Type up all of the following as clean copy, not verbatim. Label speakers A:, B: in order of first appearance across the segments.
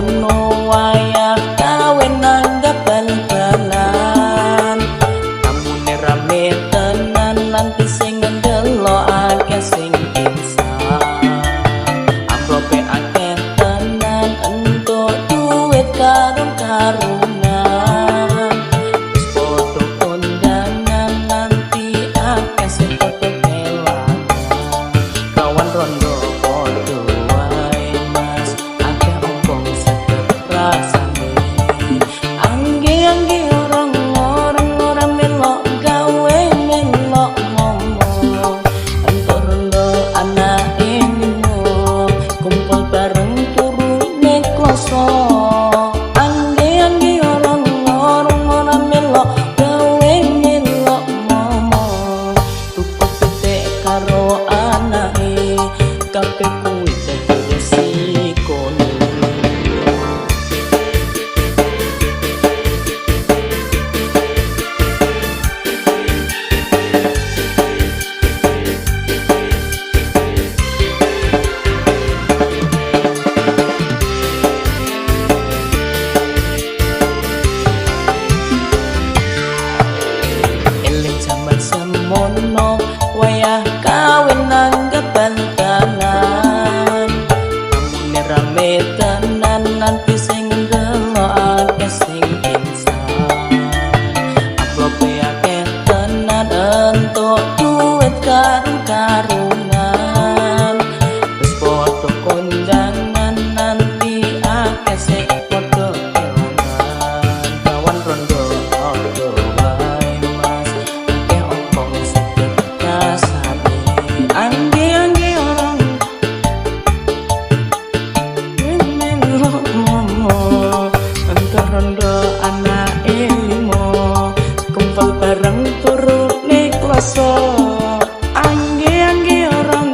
A: semono wayah kawin nanggap bal-balan kamune rame tenan nanti sing ndelok akeh sing pingsan amrope akeh tenan entuk duit karung-karungan wis foto kondangan nanti akeh sing foto kelangan kawan rondo foto wae mas akeh ompong sedep rasane angge-angge orang melok gawe melok ngomong entuk rondo anak ini kumpul bareng turu nek kloso angge-angge orang melok gawe melok ngomong tuku pitik karo anake kabeh kuwi dadi resikone eling jaman semono wayah kawin nanggap bal-balan kamune rame tenan nanti sing ndelok akeh sing pingsan amrope akeh tenan entuk duit karung-karungan wis foto kondangan nanti akeh sing foto kelangan kawan rondo foto wae mas akeh ompong sedep rasane angge-angge orang melok ngomong entuk rondo anak limo kumpul bareng turu nek kloso angge-angge orang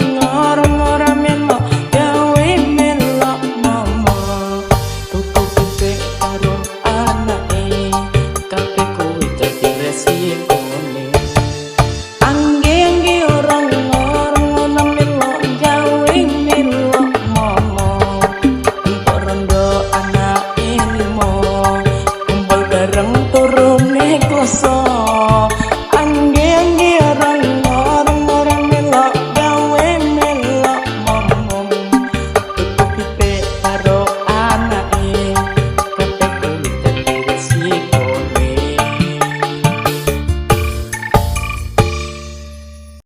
A: melok gawe melok ngomong tuku pitik karo anake kabeh kuwi dadi resikone angge-angge orang melok gawe melok ngomong entuk rondo anak limo kumpul bareng turu nek kloso